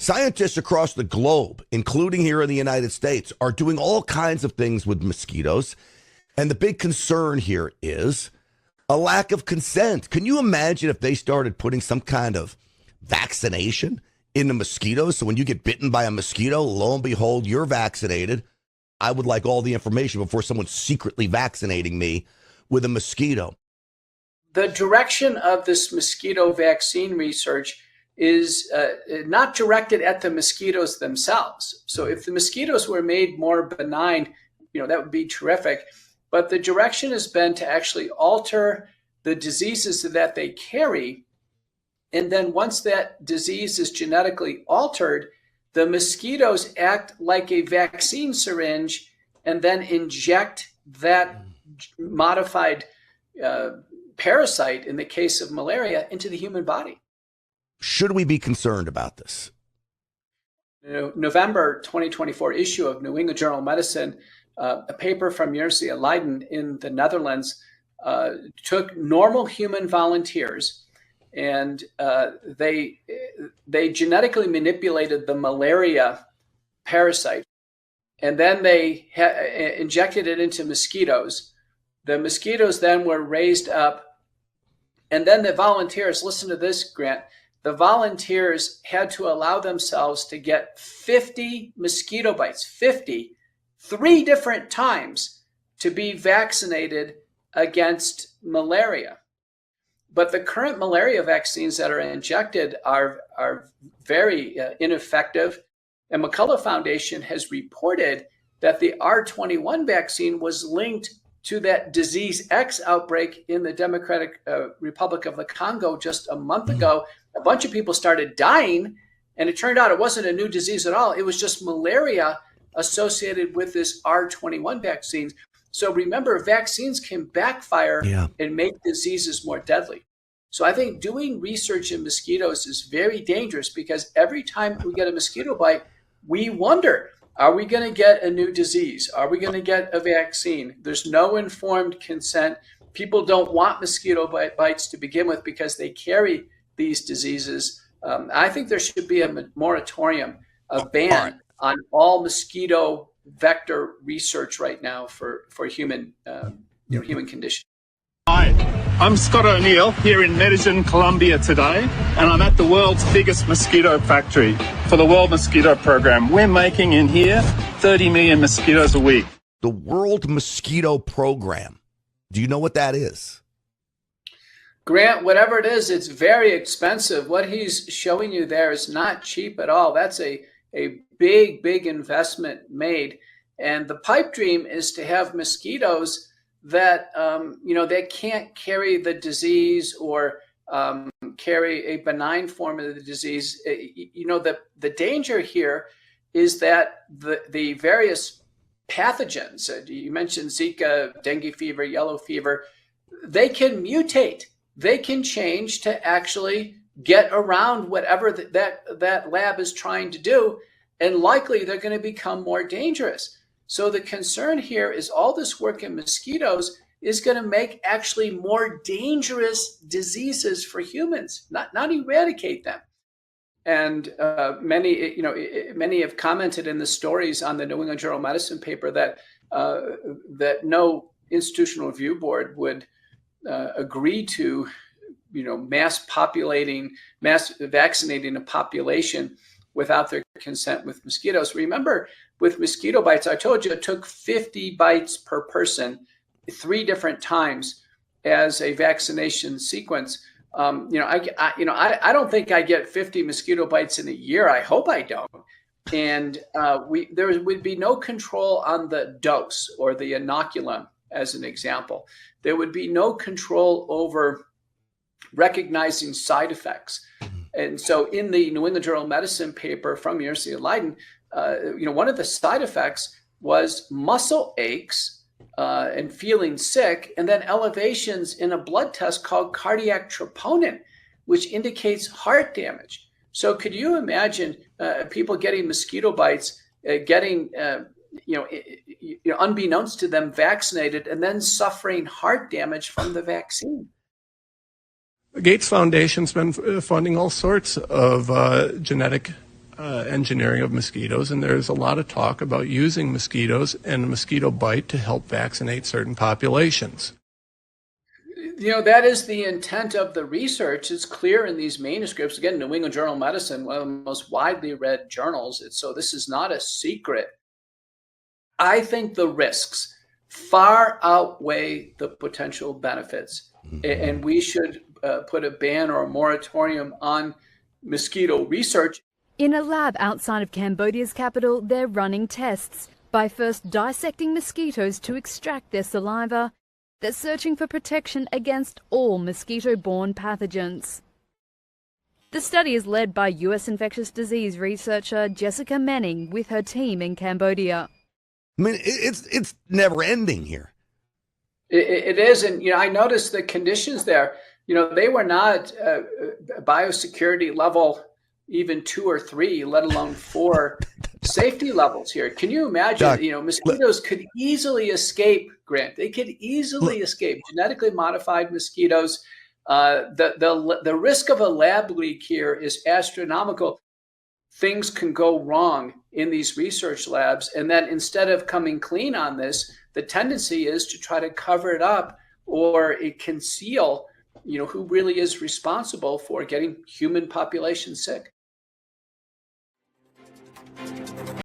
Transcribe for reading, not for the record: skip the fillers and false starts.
Scientists across the globe, including here in the United States, are doing all kinds of things with mosquitoes. And the big concern here is a lack of consent. Can you imagine if they started putting some kind of vaccination into mosquitoes? So when you get bitten by a mosquito, lo and behold, you're vaccinated. I would like all the information before someone's secretly vaccinating me with a mosquito. The direction of this mosquito vaccine research is not directed at the mosquitoes themselves. So if the mosquitoes were made more benign, that would be terrific. But the direction has been to actually alter the diseases that they carry. And then once that disease is genetically altered, the mosquitoes act like a vaccine syringe and then inject that modified parasite, in the case of malaria, into the human body. Should we be concerned about this? November 2024 issue of New England Journal of Medicine, a paper from University of Leiden in the Netherlands, took normal human volunteers and they genetically manipulated the malaria parasite, and then they injected it into mosquitoes. The mosquitoes then were raised up, and then the volunteers, listen to this, Grant, the volunteers had to allow themselves to get 50 mosquito bites, 50, 3 different times, to be vaccinated against malaria. But the current malaria vaccines that are injected are very ineffective. And McCullough Foundation has reported that the R21 vaccine was linked to that disease X outbreak in the Democratic Republic of the Congo just a month ago. A bunch of people started dying, and it turned out it wasn't a new disease at all. It was just malaria associated with this R21 vaccine. So remember, vaccines can backfire and make diseases more deadly. So I think doing research in mosquitoes is very dangerous, because every time we get a mosquito bite, we wonder, are we going to get a new disease? Are we going to get a vaccine? There's no informed consent. People don't want mosquito bites to begin with because they carry these diseases. I think there should be a moratorium, a ban on all mosquito vector research right now for human human condition. Hi, I'm Scott O'Neill here in Medellin, Colombia today, and I'm at the world's biggest mosquito factory for the World Mosquito Program. We're making in here 30 million mosquitoes a week. The World Mosquito Program. Do you know what that is? Grant, whatever it is, it's very expensive. What he's showing you there is not cheap at all. That's a big investment made. And the pipe dream is to have mosquitoes that, they can't carry the disease or carry a benign form of the disease. The danger here is that the various pathogens, you mentioned Zika, dengue fever, yellow fever, they can mutate. They can change to actually get around whatever that lab is trying to do, and likely they're going to become more dangerous. So the concern here is all this work in mosquitoes is going to make actually more dangerous diseases for humans, not eradicate them. And many have commented in the stories on the New England Journal of Medicine paper that no institutional review board would agree to, mass vaccinating a population without their consent with mosquitoes. Remember, with mosquito bites, I told you it took 50 bites per person 3 different times as a vaccination sequence. I don't think I get 50 mosquito bites in a year. I hope I don't. And there would be no control on the dose or the inoculum, as an example. There would be no control over recognizing side effects. And so in the New England Journal of Medicine paper from University of Leiden, one of the side effects was muscle aches and feeling sick, and then elevations in a blood test called cardiac troponin, which indicates heart damage. So could you imagine people getting mosquito bites, unbeknownst to them, vaccinated, and then suffering heart damage from the vaccine? The Gates Foundation's been funding all sorts of genetic engineering of mosquitoes, and there's a lot of talk about using mosquitoes and a mosquito bite to help vaccinate certain populations. That is the intent of the research. It's clear in these manuscripts. Again, New England Journal of Medicine, one of the most widely read journals. So this is not a secret. I think the risks far outweigh the potential benefits. And we should put a ban or a moratorium on mosquito research. In a lab outside of Cambodia's capital, they're running tests by first dissecting mosquitoes to extract their saliva. They're searching for protection against all mosquito-borne pathogens. The study is led by US infectious disease researcher Jessica Manning with her team in Cambodia. I mean, it's never ending here. It is, and I noticed the conditions there. They were not biosecurity level even 2 or 3, let alone 4 safety levels here. Can you imagine? Doc, mosquitoes could easily escape, Grant. They could easily escape. Genetically modified mosquitoes. The risk of a lab leak here is astronomical. Things can go wrong in these research labs, and then instead of coming clean on this, the tendency is to try to cover it up or conceal, who really is responsible for getting human populations sick.